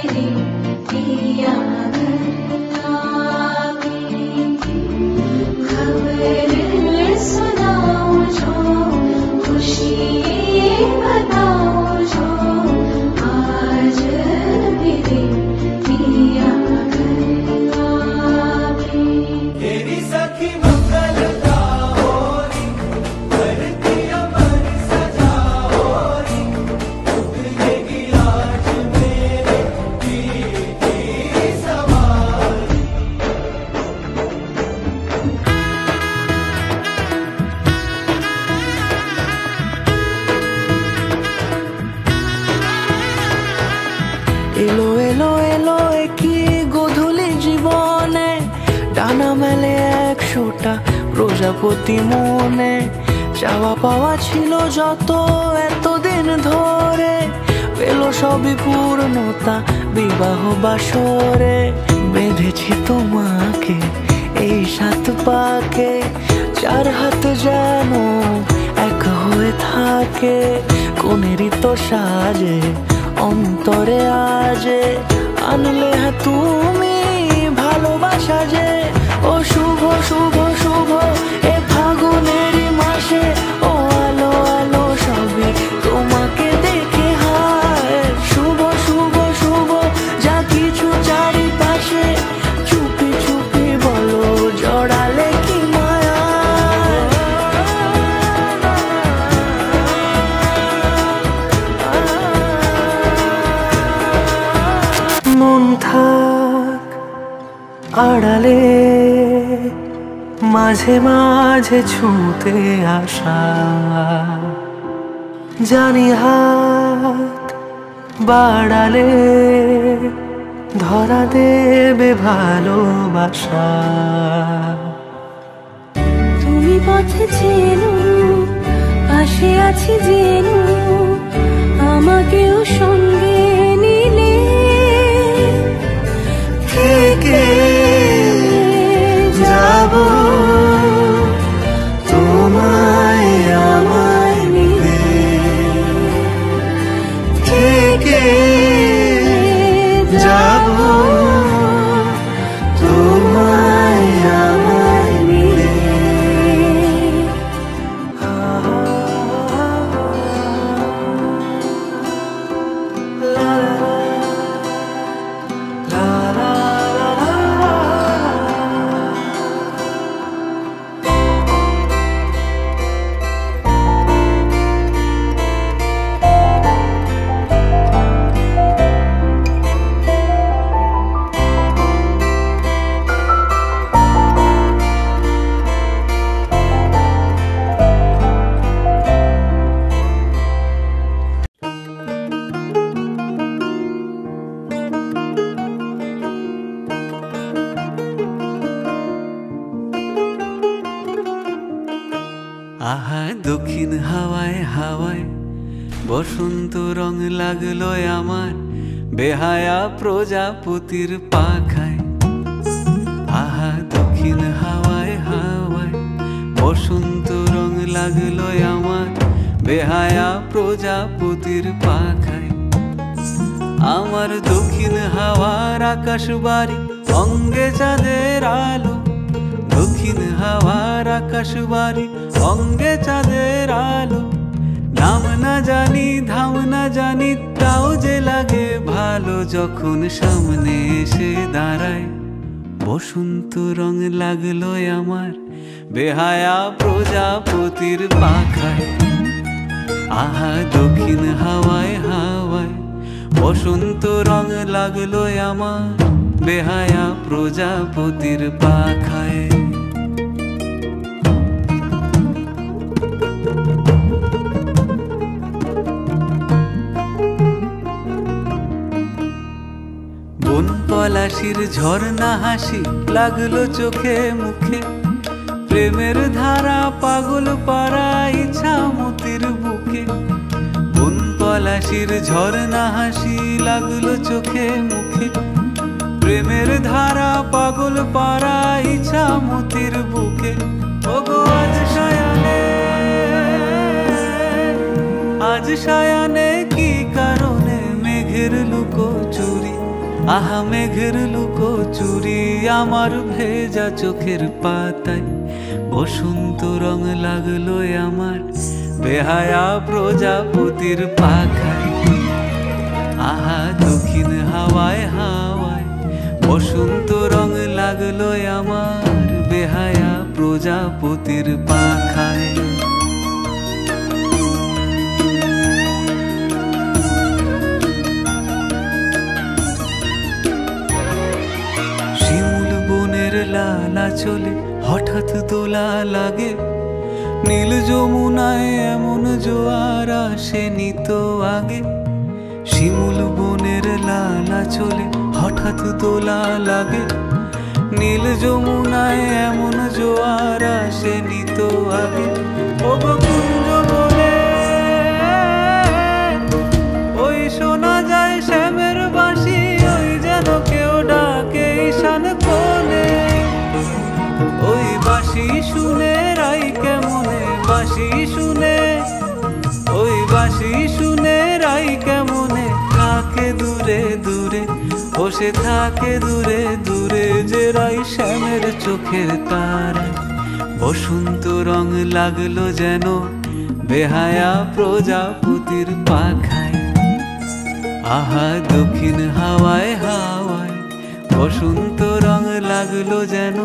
मेरे पिया घर आवे। खबर सुनाओ जो, खुशी बताओ जो, आज मेरे पिया घर आवे। तेरी सखी मंगल का होरी, धरती अमर सजा होरी, उतरेगी आज मेरे पीर की सवारी। এলো এলো এলো কি গধূলি জীবনে, ডানা মেলে 100টা প্রজাপতি মনে। চাওয়া পাওয়া ছিল যত এতদিন ধরে, পেল সবই পূর্ণতা বিবাহ বাসরে। বেঁধেছি তোমাকে এই 7 পাকে, 4 হাত যেন এক হয়ে থাকে। কোনেরই তো সাজে অন্তরে আজে, আনলে হ্যাঁ তুমি ভালোবাসা যে। ও শুভ শুভ শুভ এ ফাগুনেরই মাসে, ও আলো আলো সবই তোমাকে দেখে হায়। শুভ শুভ শুভ যা কিছু চারিপাশে, চুপি চুপি বলো জড়ালে কি মায়া। মন থাক আড়ালে, মাঝে মাঝে ছুঁতে আসা। জানি হাত বাড়ালে ধরা দেবে ভালোবাসা। তুমি পথে চেনো, পাশে আছি জেনো, আমাকেও সঙ্গে নিলে থেকে যাব তোমায় আমায় মিলে। থেকে যাব তোমায় আমায় মিলে। আহা দক্ষিণ হাওয়ায় হাওয়ায় বসন্ত রং লাগলো আমার, বেহায়া প্রজাপতির পাখায়। আহা দক্ষিণ হাওয়ায় হাওয়ায় বসন্ত রং লাগলো আমার, বেহায়া প্রজাপতির পাখায়। আমার দক্ষিণ হাওয়ার আকাশ বাড়ি, অঙ্গে চাঁদের আলো। দক্ষিণ হাওয়ার আকাশ বাড়ি, অঙ্গে চাঁদের আলো। নাম না জানি ধাম না জানি, তাও যে লাগে ভালো যখন সামনে এসে দাঁড়ায়। বসন্ত রং লাগলো আমার, বেহায়া প্রজাপতির পাখায়। আহা দক্ষিণ হাওয়ায় হাওয়ায় বসন্ত রং লাগলো আমার, বেহায়া প্রজাপতির পাখায়। বন পলাশির ঝর্ণা হাসি লাগলো চোখে মুখে, প্রেমের ধারা পাগল পাড়া ইছামতির বুকে। বন পলাশির ঝর্ণা হাসি লাগলো চোখে মুখে, প্রেমের ধারা পাগল পাড়া ইছামতির বুকে। ওগো আজ সায়ানে, আজ সায়ানে কি কারণে মেঘের লুকোচুরি, আহা মেঘের লুকো চুরি আমার ভেজা চোখের পাতায়, বসন্ত রং লাগলো আমার বেহায়া প্রজাপতির পাখায়। আহা দক্ষিণ হাওয়ায় হাওয়ায় বসন্ত রং লাগলো আমার বেহায়া প্রজাপতির পাখায়। শিমুল বনের লালা চলে হঠাৎ দোলা লাগে, নীল যমুনায় এমন জোয়ার আসেনি তো আগে। শিমুল বনের লালা চলে হঠাৎ দোলা লাগে, নীল যমুনায় এমন জোয়ার আসেনি তো আগে। ও গো কুঞ্জ বলে ওই শোনা যায় শ্যামের বাঁশি, ওই যেন কেউ ডাকে ঈশান কোণে। ওই বাঁশি শুনে রাই কেমনে, বাঁশি শুনে, ওই বাঁশি শুনে রাই কেমনে থাকে দূরে দূরে, বসে থাকে দূরে দূরে যে রাই শ্যামের চোখের তারা। বসন্ত রং লাগলো যেন বেহায়া প্রজাপতির পাখায়। আহা দক্ষিণ হাওয়ায় হাওয়ায় বসন্ত রং লাগলো যেন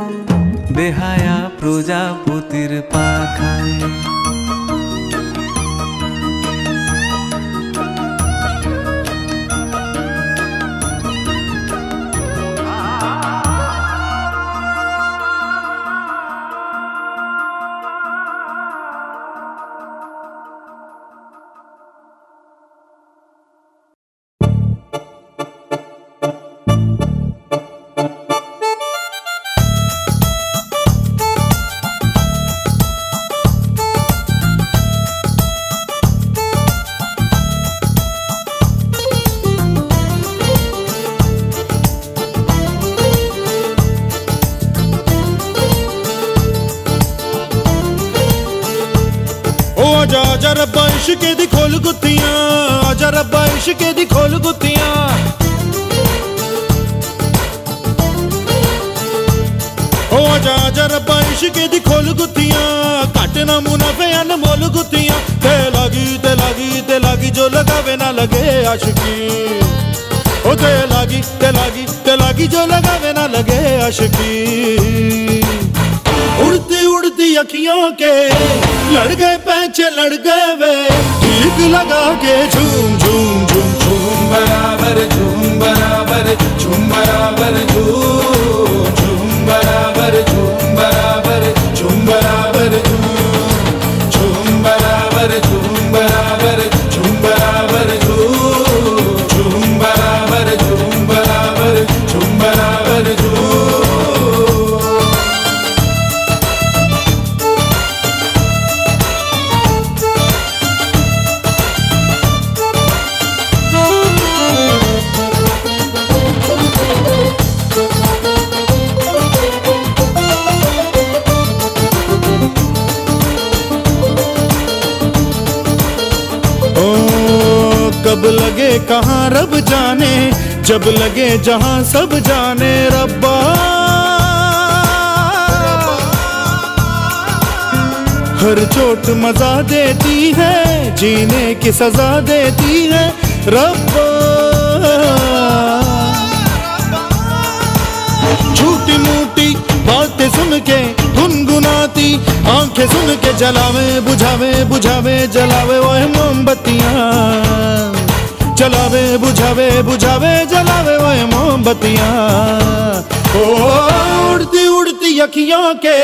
বেহায়া প্রজাপতির পাখায়। आजा रब्बा इश्के दी खोल गुत्तियां, आजा रब्बा इश्के दी खोल गुत्तियां। ओ आजा आजा रब्बा इश्के दी खोल गुत्तियां, घट ना मुनाफे अनमोल गुत्तियां। ते लागी जो लगावे ना लगे आशिकी, ओ ते लागी जो लगावे ना लगे आशिकी। उड़ती उड़ती अखियों के लड़ गए पैचे लड़ गए वे, ठीक लगा के झूम झूम झूम झूम बराबर झूम बराबर झूम बराबर झूम झूम बराबर झूम बराबर झूम बराबर झूम बराबर झूम बराबर झूम बराबर झूम बराबर झूम बराबर झूम बराबर झूम। कब लगे कहाँ रब जाने, जब लगे जहाँ सब जाने रब्बा। हर चोट मजा देती है, जीने की सजा देती है रब्बा। झूठी मूठी बातें सुन के गुनगुनाती आंखें सुन के जलावे बुझावे बुझावे जलावे ओए मोमबत्तियां, जलावे बुझावे बुझावे जलावे ओए मोमबत्तियां। ओ उड़ती उड़ती अखियों के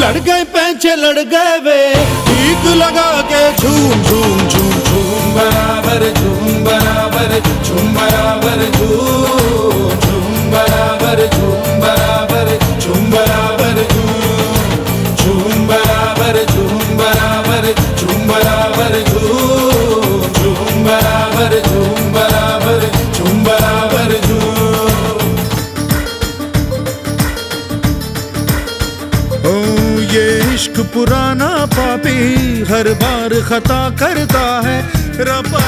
लड़ गए पैंचे लड़ गए वे, ठीक लगा के झूम झूम झूम झूम बराबर झूम बराबर झूम बराबर झूम झूम बराबर झूम बराबर झूम बराबर झूम बराबर झूम बराबर झूम बराबर झूम बराबर झूम बराबर झूम बराबर झूम। ओ ये इश्क पुराना पापी हर बार खता करता है रब्बा।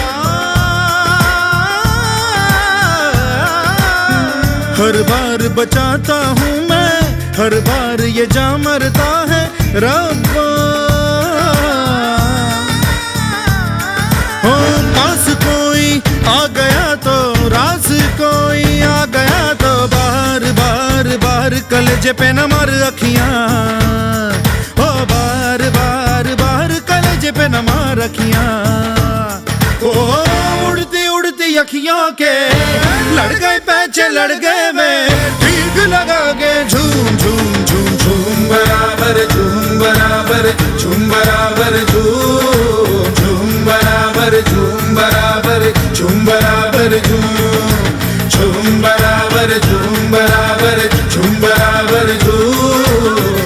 हर बार बचाता हूँ मैं, हर बार ये जा मरता है रब्बा। हो पास कोई आ गया तो, रास कोई आ गया तो, बार बार बार कलेजे पे न मार अखियां। ओ बार बार बार कलेजे पे न मार अखियां। ओ उड़ती उड़ती अखियों के लड़ गए पैचे लड़ गए मैं, ठीक लगा के झूम झूम झूम झूम बराबर झूम बराबर झूम बराबर झूम झूम बराबर झूम बराबर झूम बराबर झूम झूम बराबर झूम बराबर झूम बराबर झूम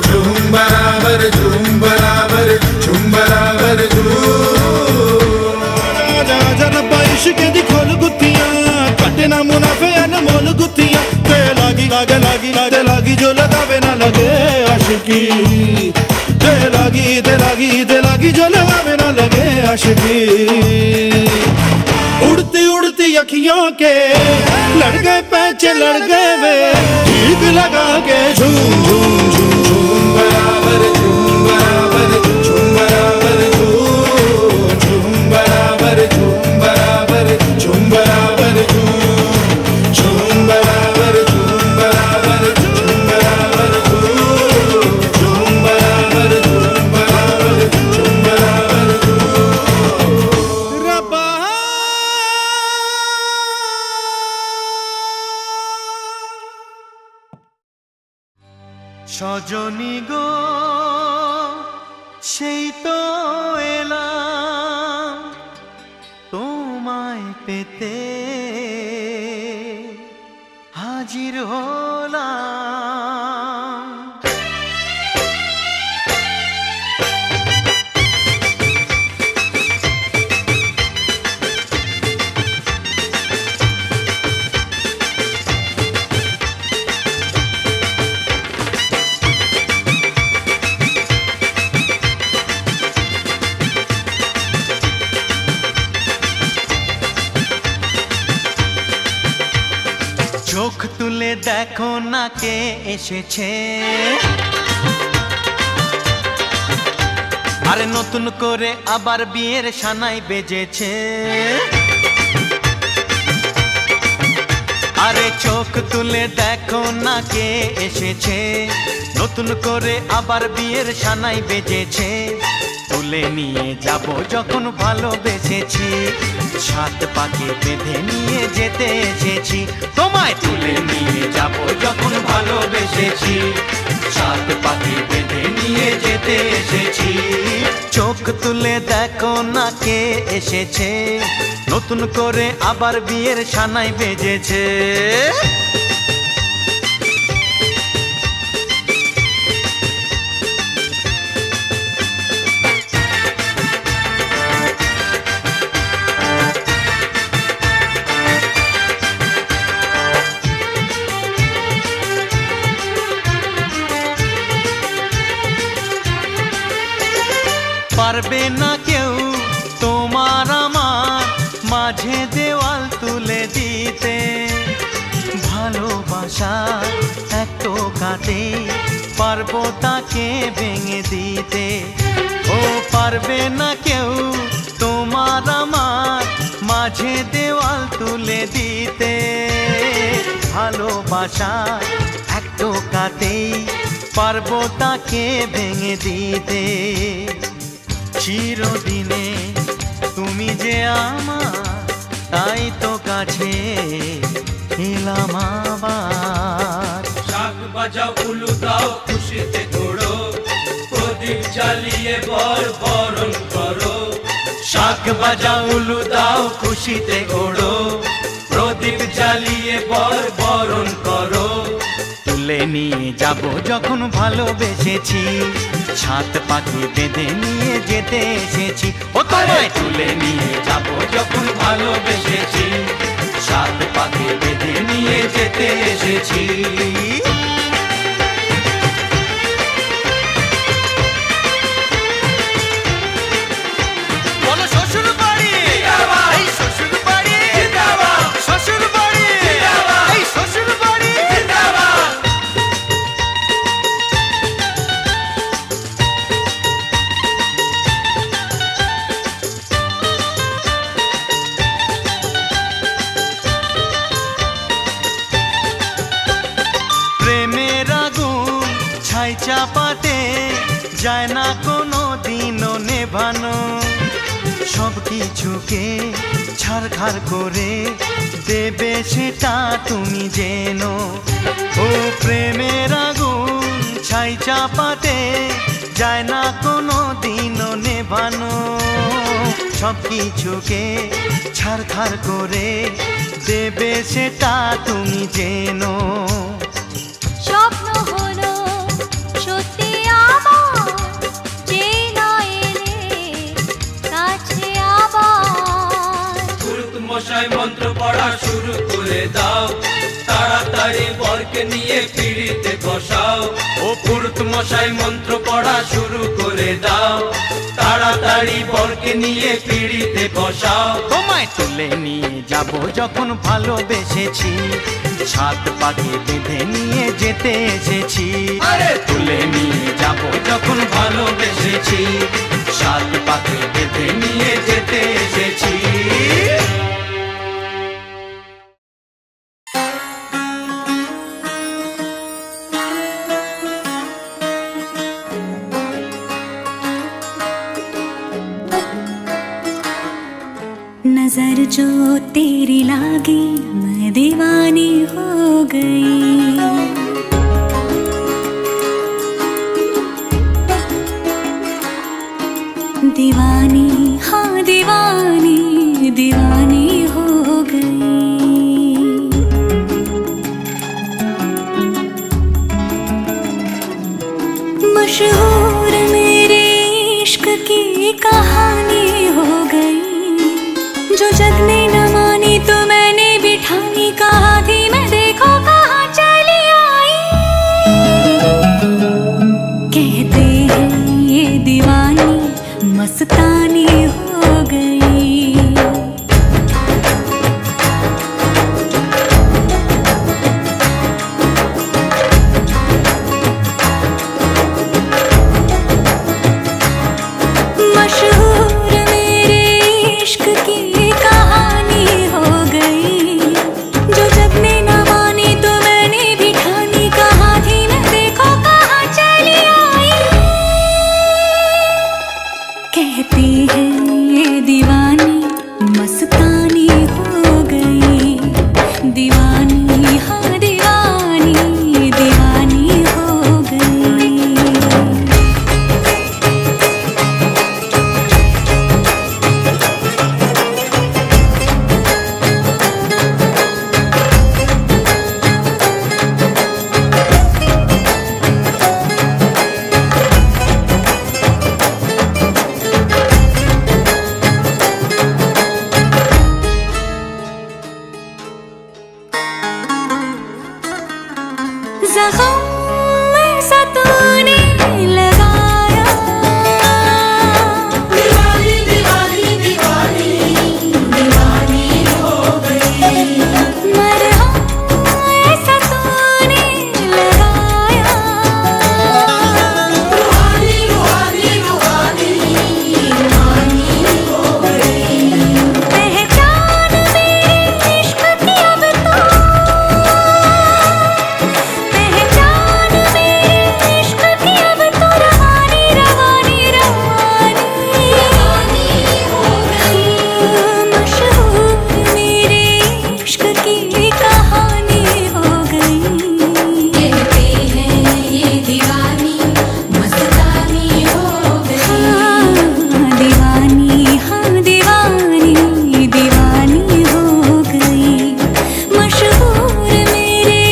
झूम बराबर झूम बराबर झूम बराबर झूम। इश्क दी खोल गुत्थियां कटे ना मुनाफे अनमोल गुत्थियां, ते लागी लागे लागी लागे लागी जो लगावे ना लगे आशिकी, ते लागी जो लगावे ना लगे आशिकी। उड़ती उड़ती अखियों के लड़ गए पैचे लड़ गए वे, ठीक लगा के झूम झूम झूम झूम बराबर झूम बराबर झूम बराबर झूम झूम बराबर झूम बराबर झूम बराबर झूम झूम बराबर झूम बराबर झूम बराबर झूम बराबर झूम बराबर झूम बराबर रब्बा। সজনী গো সেই তো এলাম তোমায় পেতে, হাজির হলাম। চোখ তুলে দেখো না কে এসেছে, আরে নতুন করে আবার বিয়ের সানাই বেজেছে। আরে চোখ তুলে দেখো না কে এসেছে, নতুন করে আবার বিয়ের সানাই বেজেছে। তুলে নিয়ে যাব যখন ভালোবেসেছি, সাত পাকে বেঁধে নিয়ে যেতে এসেছি। তোমায় তুলে নিয়ে যাব যখন ভালোবেসেছি, সাত পাকে বেঁধে নিয়ে যেতে এসেছি। চোখ তুলে দেখো না কে এসেছে, নতুন করে আবার বিয়ের সানাই বেজেছে। পারবে না কেউ তোমার আমার মাঝে দেওয়াল তুলে দিতে, ভালোবাসা এক টোকাতে পারবো তাকে ভেঙে দিতে। ও পারবে না কেউ তোমার আমার মাঝে দেওয়াল তুলে দিতে, ভালোবাসা এক টোকাতেই পারবো তাকে ভেঙে দিতে। চিরদিনে তুমি যে আমার, তাই তো কাছে এলাম আবার। শাক বাজাও উলু দাও খুশিতে ঘোড়ো, প্রদীপ জ্বালিয়ে বর বরণ করো। শাক বাজাও উলু দাও খুশিতে ওড়ো, প্রদীপ জ্বালিয়ে বর বরণ করো। তুলে নিয়ে যাব যখন ভালোবেসেছি, সাত পাকে বেঁধে নিয়ে যেতে এসেছি। ও তোমায় তুলে নিয়ে যাব যখন ভালোবেসেছি, সাত পাকে বেঁধে নিয়ে যেতে এসেছি। বলো শ্বশুর বাড়ি, এই শ্বশুর বাড়ি, শ্বশুর বাড়ি, এই শ্বশুর বাড়ি। চাপাতে যায় না কোনো দিনও নেভানো, সব কিছুকে ছারখার করে দেবে সেটা তুমি জেনো। ও প্রেমের আগুন ছাই চাপাতে যায় না কোনো দিনও নেভানো, সব কিছুকে ছারখার করে দেবে সেটা তুমি জেনো। স্বপ্ন হলো সত্যি আমার, যে না এলে কাছে আবার। পুরুত মশাই মন্ত্র পড়া শুরু করে দাও, তাড়াতাড়ি বরকে নিয়ে পিড়িতে বসাও। ও পুরুত মশাই মন্ত্র পড়া শুরু করে দাও, তাড়াতাড়ি বরকে নিয়ে পিড়িতে বসাও। তোমায় তুলে নিয়ে যাব যখন ভালোবেসেছি, সাত পাকে বেঁধে নিয়ে যেতে এসেছি। আরে তুলে নিয়ে যাব যখন ভালোবেসেছি, সাত পাকে বেঁধে নিয়ে যেতে এসেছি। नजर जो तेरी लागी मैं दीवानी हो गई, दीवानी हाँ दीवानी दीवानी हो गई। मशहूर मेरे इश्क की कहानी हो गई, जो जग ने न मानी तो मैंने भी ठानी, कहा थी मैं देखो कहाँ चली आई। कहते हैं ये दीवानी मस्तानी हो गई। मशहूर मेरे इश्क की कहानी हो गई, जो जग ने न मानी तो मैंने भी ठानी, कहा थी मैं देखो कहाँ चली आई। कहती है ये दीवानी मस्तानी हो गई, दीवानी हाँ दीवानी दीवानी हो गई। ज़ख्म ऐसा तूने लगाया, दीवानी दीवानी दीवानी दीवानी हो गई। मरहम ऐसा तूने लगाया, रूहानी रूहानी रूहानी रूहानी हो गई। पहचान मेरे इश्क की अब तो, पहचान मेरे इश्क की अब तो रवानी रवानी रवानी हो गई। मशहूर मेरे इश्क की कहानी हो गई। कहते हैं ये दीवानी मस्तानी हो गई, दीवानी हाँ दीवानी दीवानी हो गई। मशहूर मेरे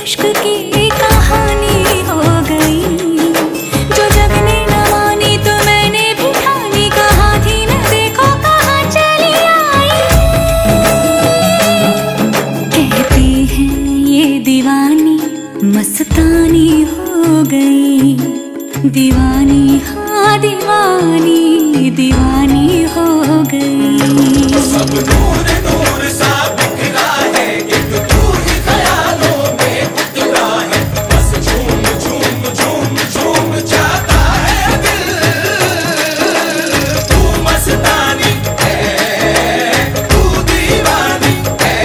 इश्क की कहानी हो गई, जो जग ने न मानी तो मैंने भी ठानी, कहा थी मैं देखो कहाँ चली आई। कहते हैं ये दीवानी मस्तानी हो गई, दीवानी हाँ दीवानी दीवानी हो गई। सब नूर नूर सा बिखरा है, एक तू ही ख्यालों में उतरा है। बस झूम झूम झूम झूम जाता है दिल, तू मस्तानी है तू दीवानी है,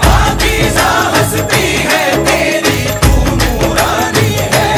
पाकीज़ा हस्ती है तेरी तू नूरानी है।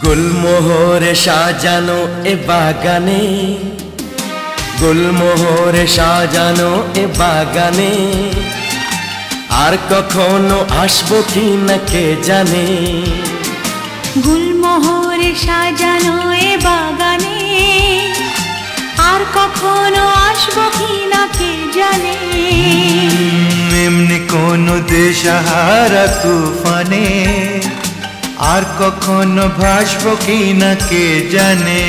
গুলমোহরে সাজানো এ বাগানে, গুলমোহরে সাজানো এ বাগানে আর কখনো আসবো কি না কে জানে। গুলমোহরে সাজানো এ বাগানে আর কখনো আসবো কি না কে জানে। এমনি কোন দেশহারা তুফানে আর কখনো ভাসবো কি না কে জানে।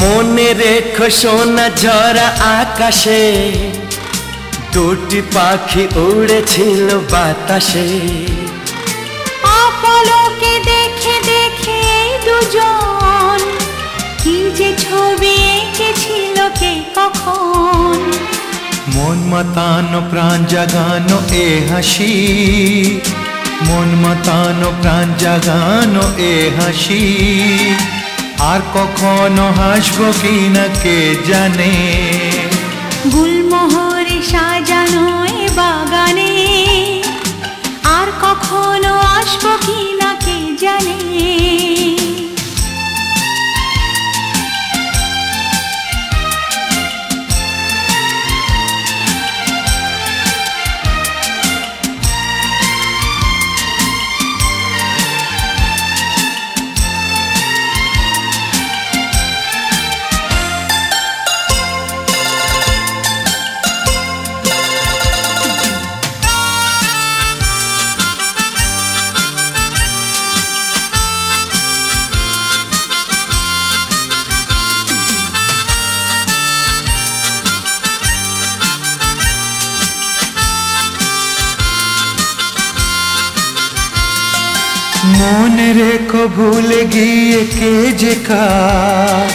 মনে রেখো সোনা ঝরা আকাশে দুটি পাখি উড়েছিল বাতাসে। অপলকে দেখে দেখে দুজন কি যে ছবি এঁকেছিল কে কখন। মন মাতানো প্রাণ জাগানো এ হাসি, মন মাতানো প্রাণ জাগানো এ হাসি আর কখনো হাসবো কি না কে জানে। গুলমোহরে সাজানো এ বাগানে আর কখনো আসবো কি না কে জানে। মনে রেখো ভুলে গিয়ে কে যে কার,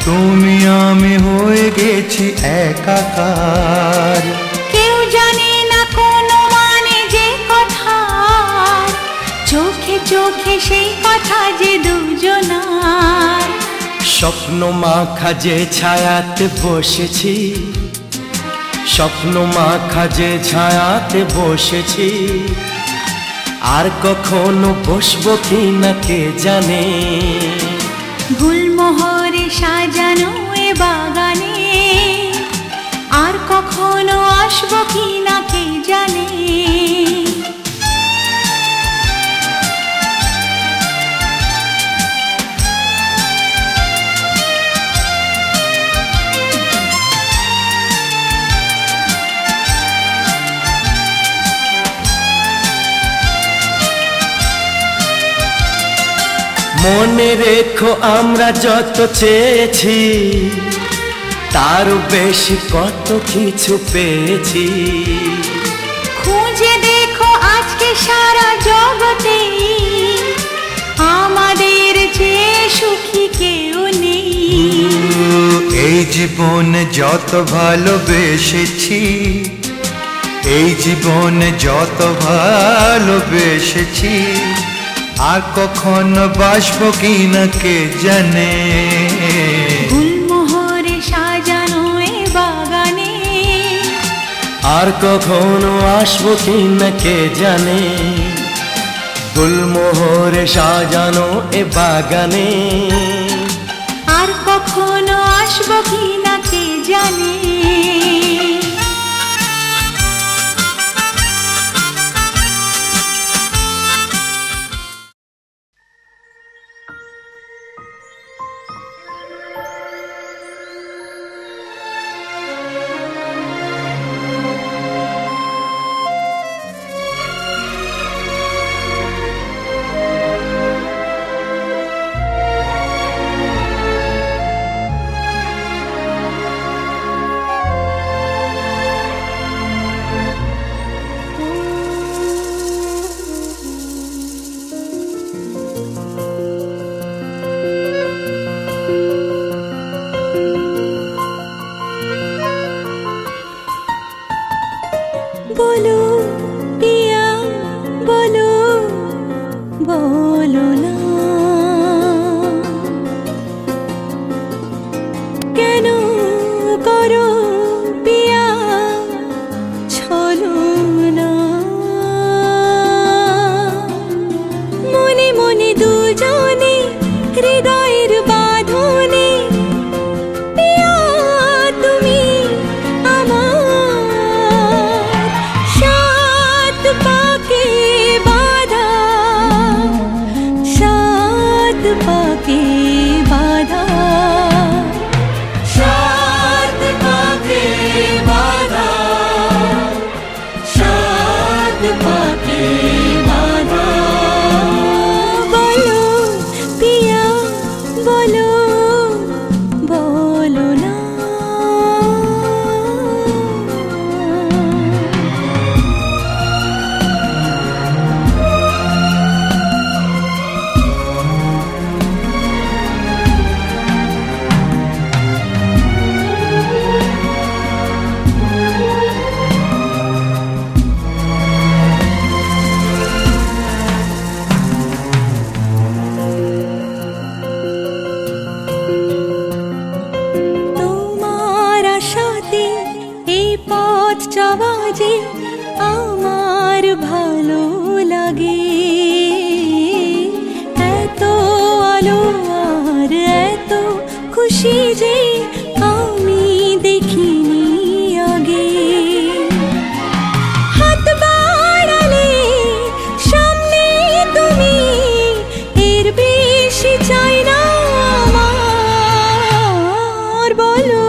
তুমি আমি হয়ে গেছি একাকার। কেউ জানে না কোনো মানে যে কথা, চোখে চোখে সেই কথা যে দুজনার। স্বপ্ন মাখা যে ছায়াতে বসেছি, স্বপ্ন মাখা যে ছায়াতে বসেছি আর কখনো বসবো কি না কে জানে। গুলমোহরে সাজানো এ বাগানে আর কখনো আসবো কি না কে জানে। মনে রেখো আমরা যত চেয়েছি তারও বেশি কত কিছু পেয়েছি। খুঁজে দেখো আজকে সারা জগতে আমাদের চেয়ে সুখী কেউ নেই। এই জীবনে যত ভালোবেসেছি, এই জীবনে যত ভালোবেসেছি আর কখনো বাসবো কি না কে জানে। গুলমোহরে সাজানো এ বাগানে আর কখনো আসবো কি না কে জানে। গুলমোহরে সাজানো এ বাগানে আর কখনো আসবো কি না কে জানে। বলো না কেন করো পিয়া ছলো না মনে মনে দুজনে হৃদয়ের বাঁধনে পিয়া তুমি আমার সাত পাকে বাঁধা সাত পাকে বাঁধা সাত পাকে বাঁধা সাত পাকে বাঁধা বলো পিয়া বলো বলো না তোমার আশাতে এই পথ চলা যে আমার ভালো লাগে এত আলো আর এত খুশি যে আমি দেখিনি আগে হাত বাড়ালে সামনে তুমি এর বেশি চাই না আমার বলো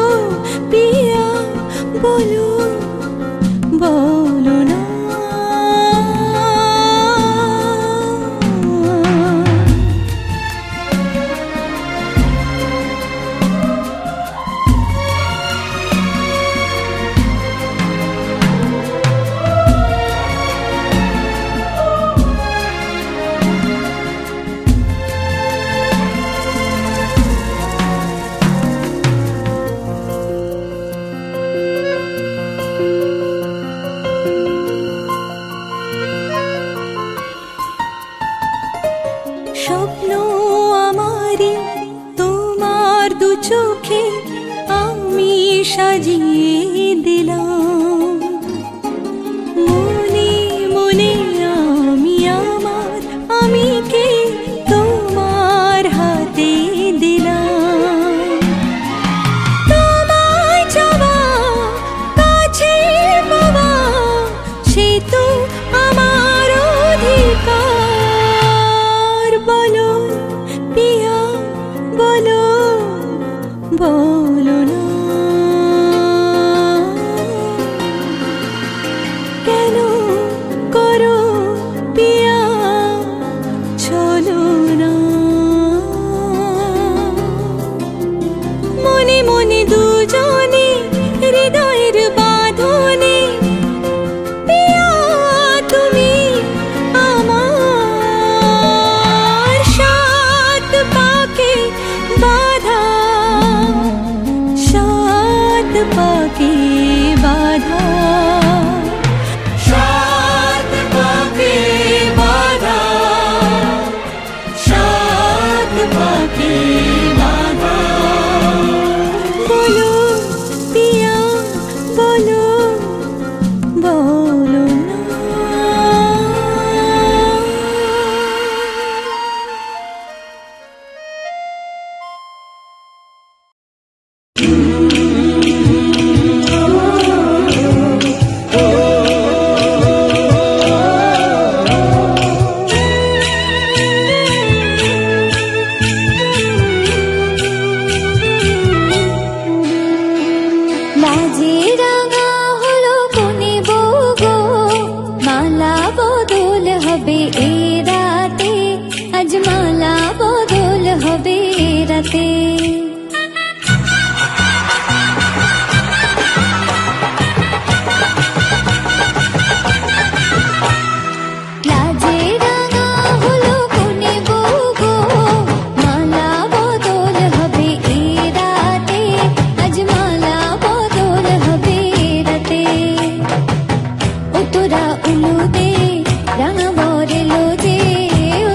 পিয়া বলো বলো না স্বপ্ন আমারে তোমার দু চোখে আমি সাজিয়ে দিলাম মনে মনে আমি আমার আমিকে তোমার হাতে দিলাম তোমায় চাওয়া কাছে পাওয়া সে তো আমার অধিকার বলো পিয়া বলো বলো না কেন করো পিয়া ছলো না মনে মনে দুজনে হৃদয়ের বাঁধনে পিয়া তুমি আমার সাত পাকে বাঁধা সাত পাকে বাঁধা সাত পাকে বাঁধা সাত পাকে বাঁধা বলো পিয়া বলো বলো না লাজে রাঙা হলো কোনে বউ গো মালা বদল হবে এ রাতে আজ মালা বদল হবে এ রাতে লাজে রাঙা হলো কোনে বউ গো মালা বদল হবে এ রাতে আজ মালা বদল হবে এ রাতে ও তোরা উলু দে রাঙা বরেলো যে ও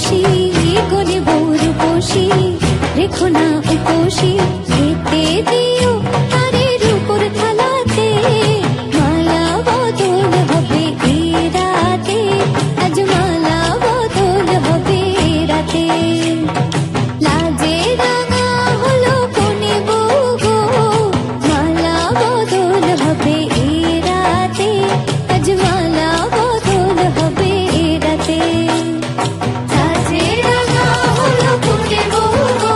বসি কোলে বউর বসি রেখো না উপসি খেতে দিও তারের উপর থালাতে মালা বদল হবে এ রাতে আজ মালা বদল হবে রাতে লাজে রাঙা হলো কোনে বউ গো মালা বদল হবে এ রাতে আজ মালা বদল হবে রাতে লাজে রাঙা হলো কোনে বউ গো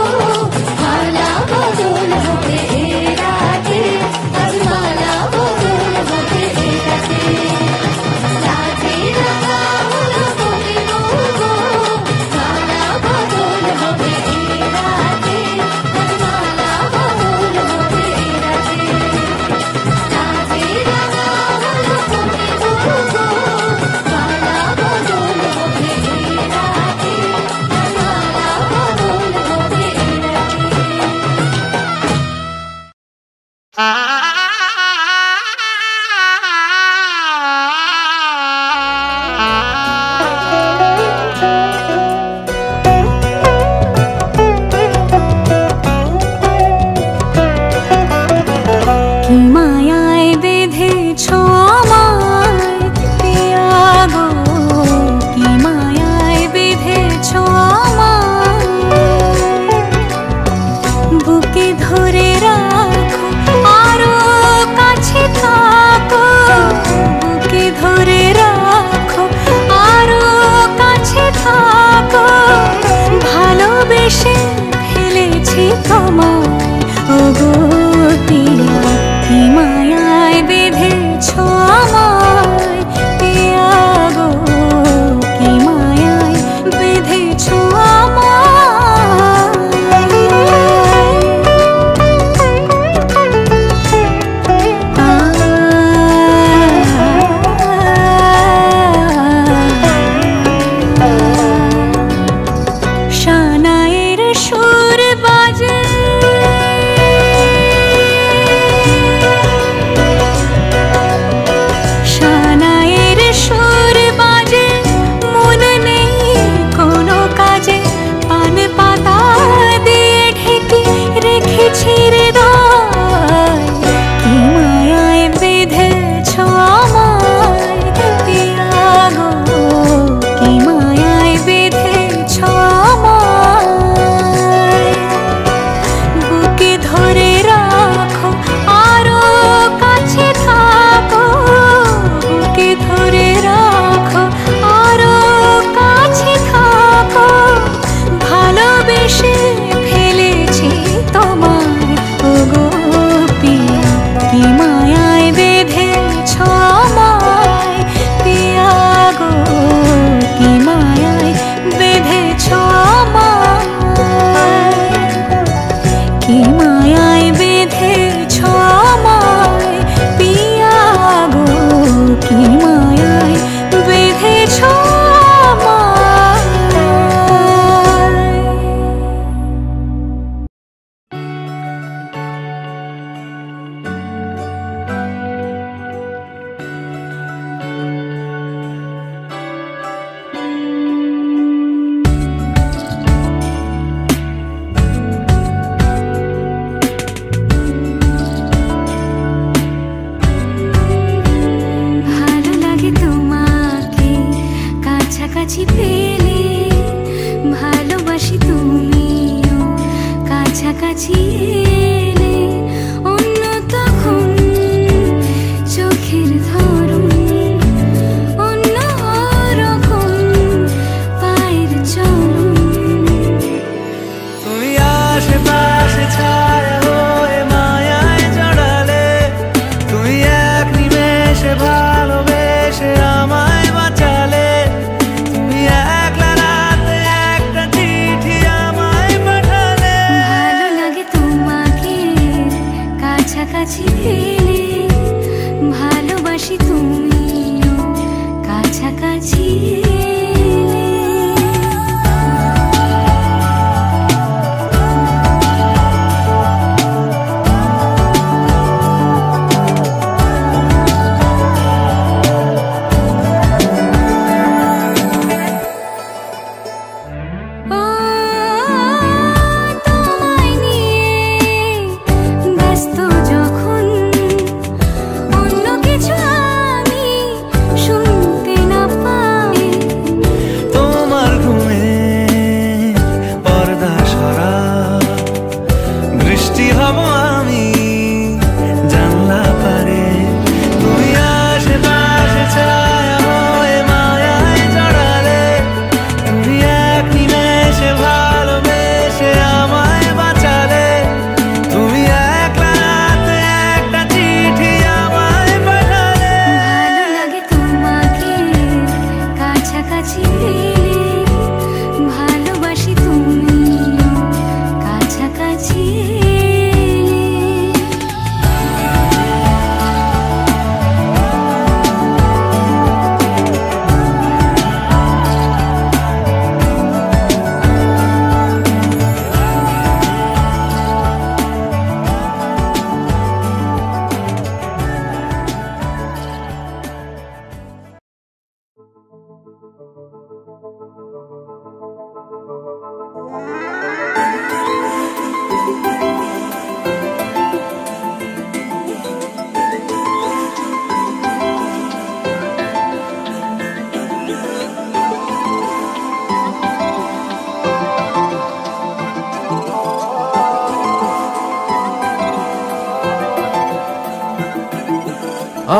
মালা বদল হবে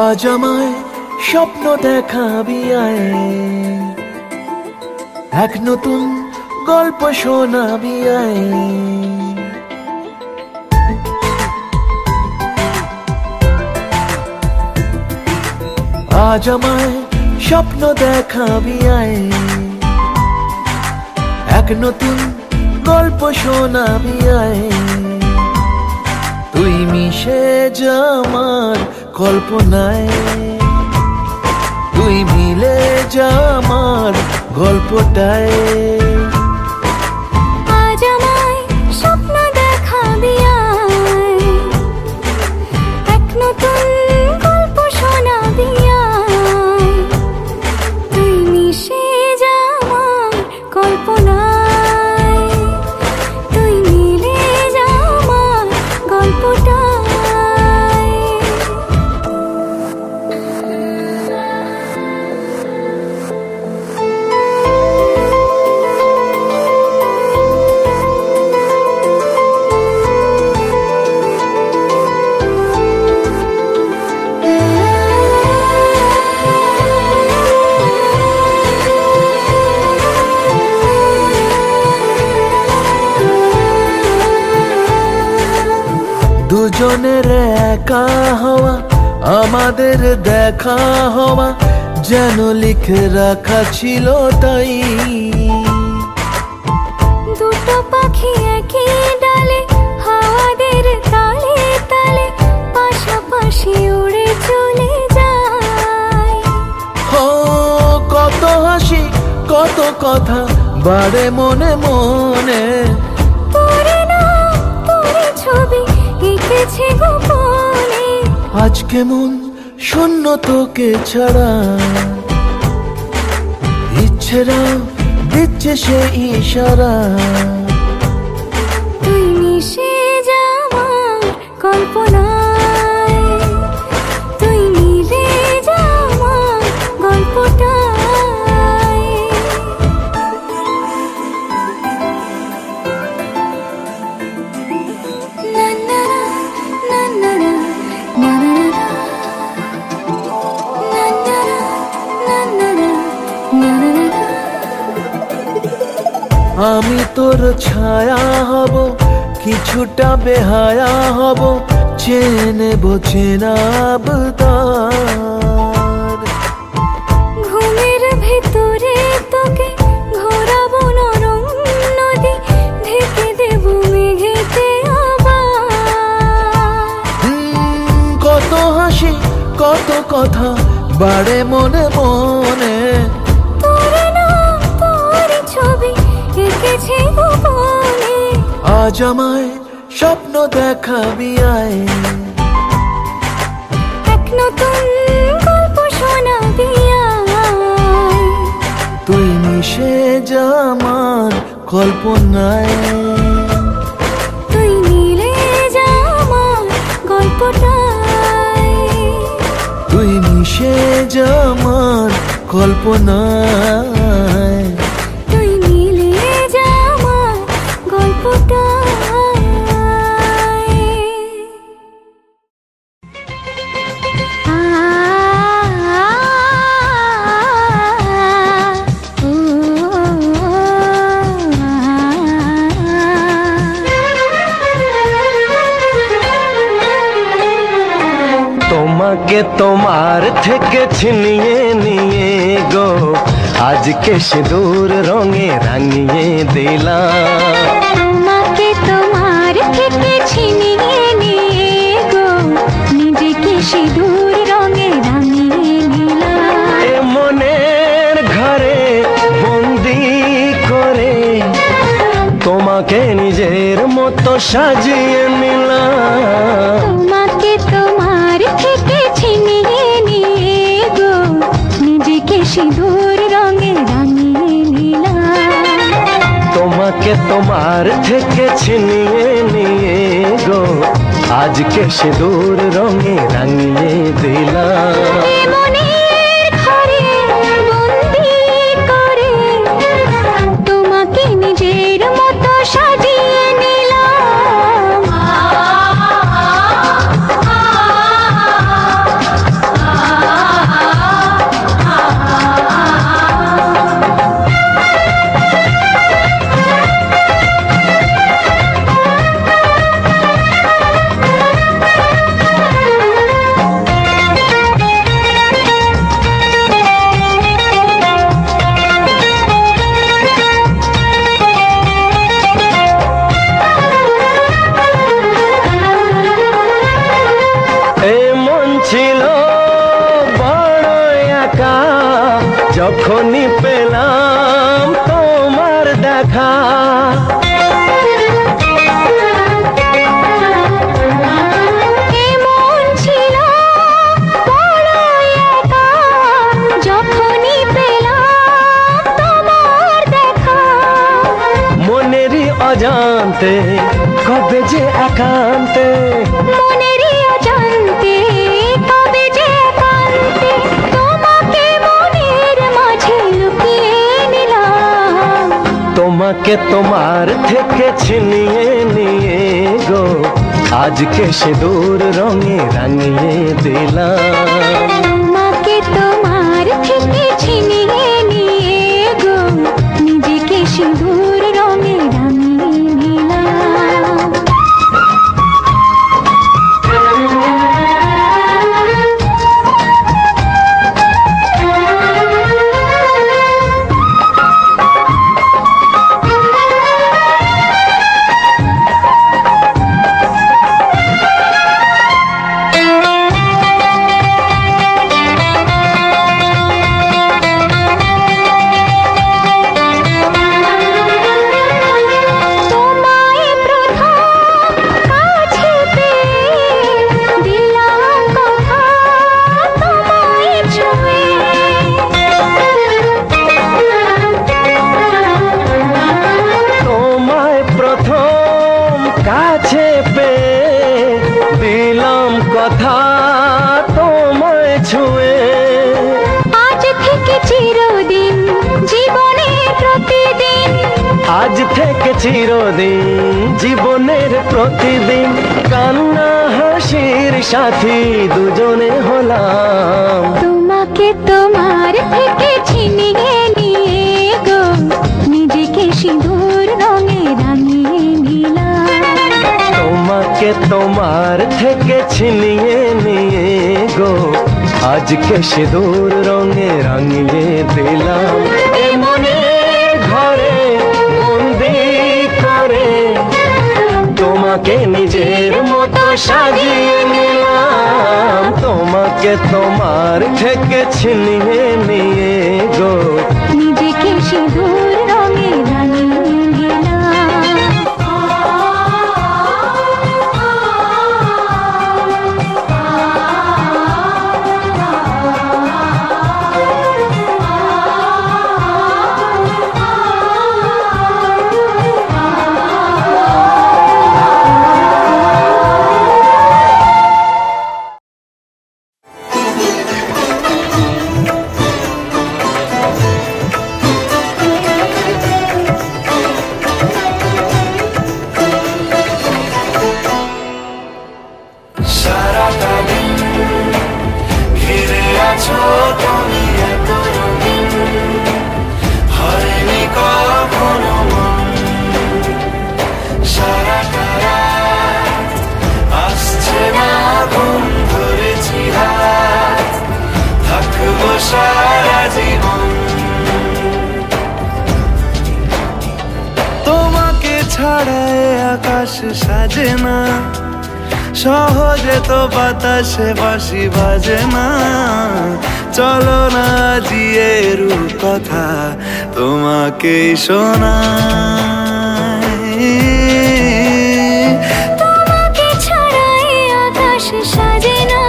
আজ আমায় স্বপ্ন দেখাবি আয়, এক নতুন গল্প শোনাবি আয়। আজ আমায় স্বপ্ন দেখাবি আয়, এক নতুন গল্প শোনাবি আয়। তুই মিশে যা আমার কল্পনায়, তুই মিলে যা আমার গল্পটায়। আজ আমায় স্বপ্ন দেখাবি আয়, এক নতুন গল্প শোনাবি আয়। তুই মিশে যা আমার কল্পনায়, তুই মিলে যা আমার গল্পটায়। দুজনের একা হওয়া, আমাদের দেখা হওয়া যেন লিখে রাখা ছিল তাই। দুটো পাখি একই ডালে, হাওয়াদের তালে তালে পাশাপাশি উড়ে চলে যায়। ও কত হাসি কত কথা বাড়ে মনে মনে, তোরে নাম তোরে ছবি এঁকেছে গোপনে। আজ কেমন শূন্য তোকে ছাড়া, ইচ্ছেরা দিচ্ছে সে ইশারা। তুই মিশে যা আমার কল্পনায়, তুই মিলে যা আমার গল্পটায়। না না না না না না না না না না। আমি তোর ছায়া হব, কিছুটা বেহায়া হব, চেনে বোঝেনাব তার। ঘুমের ভেতরে তোকে ঘোরাবো নরম নদী, ঢেকে দেব মেঘেতে আবার। কত হাসি কত কথা বাড়ে মনে মনে, তোরে নাম তোরে ছবি এঁকেছে গোপনে। আজ আমায় স্বপ্ন দেখাবি আয়, এক নতুন গল্প শোনাবি আয়। তুই মিশে যা আমার কল্পনায়, তুই মিলে যা আমার গল্পটায়। তুই মিশে যা আমার কল্পনায়। তুই মিলে যা আমার গল্পটায়। তোমাকে তোমার থেকে ছিনিয়ে নিয়ে গো, আজকে সিঁদুর রঙে রাঙিয়ে দিলাম। তোমাকে তোমার থেকে ছিনিয়ে নিয়ে গো, নিজেকে সিঁদুর রঙে রাঙিয়ে নিলাম। এ মনের ঘরে বন্দি করে তোমাকে নিজের মতো সাজিয়ে নিলাম। তোমাকে তোমার থেকে ছিনিয়ে নিয়ে গো, নিজেকে সিঁদুর রঙে রাঙিয়ে নিলাম। তোমাকে তোমার থেকে ছিনিয়ে নিয়ে গো, আজকে সিঁদুর রঙে রাঙিয়ে দিলাম। মনের ঘরে বন্দি করে তোমাকে নিজের মতো সাজিয়ে নিলাম। দেখা অজান্তে কবে যে একান্তে মনেরই অজান্তে কবে যে একান্তে তোমাকে মনের মাঝে লুকিয়ে নিলাম তোমাকে তোমার থেকে ছিনিয়ে নিয়ে গো আজকে সিঁদুর রঙে রাঙিয়ে দিলাম তোমাকে তোমার থেকে ছিনিয়ে নিয়ে গো নিজেকে সিঁদুর রঙে আজ থেকে চিরদিন জীবনের প্রতিদিন কান্না হাসির সাথী দুজনে হলাম তোমাকে তোমার থেকে ছিনিয়ে নিয়ে গো নিজেকে সিঁদুর রঙে রাঙিয়ে নিলাম তোমাকে তোমার থেকে ছিনিয়ে নিয়ে গো আজকে সিঁদুর রঙে রাঙিয়ে দিলাম মনে ঘরে তোমাকে নিজের মতো সাজিয়ে নিলাম তোমাকে তোমার থেকে ছিনিয়ে নিয়ে গো নিজেকে সিঁদুর রঙে রাঙিয়ে নিলাম সাজে না সহজে তো বাতাসে বাঁশি বাজে না চলো না জিয়ে রূপ কথা তোমাকে শোনাই তোমাকে ছাড়াই আকাশ সাজে না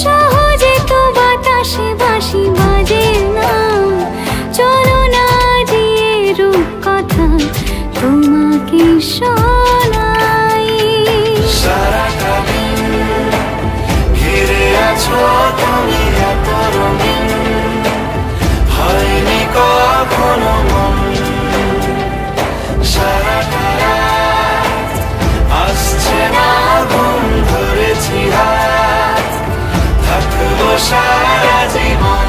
সহজে তো বাতাসে বাঁশি বাজে না চলো না জিয়ে রূপ কথা তোমাকে শোনাই সারাটা দিন ঘিরে আছো তুমি এত রঙিন হয়নি কখনো মন সারাটা রাত আসছে না ঘুম ধরেছি হাত থাকবো সারা জীবন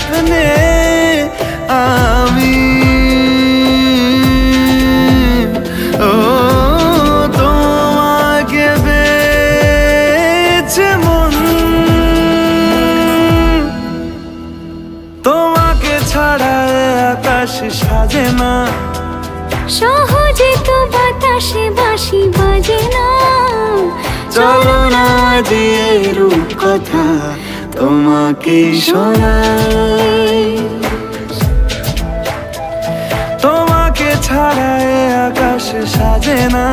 স্বপ্নে আমি ও তোমাকে বেছে মন তোমাকে ছাড়া আকাশ সাজে না সহজে তো বাতাসে বাঁশি বাজে না চলো না দিয়ে রূপ কথা তোমাকে শোনাই তোমাকে ছাড়া আকাশ সাজে না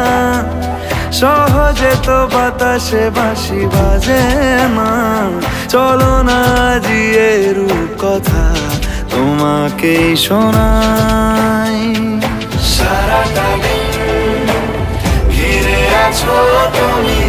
সহজে তো বাতাসে বাঁশি বাজে না চলো না দিয়ে রূপ কথা তোমাকে শোনাই সারাটা দিন ঘিরে আছো তুমি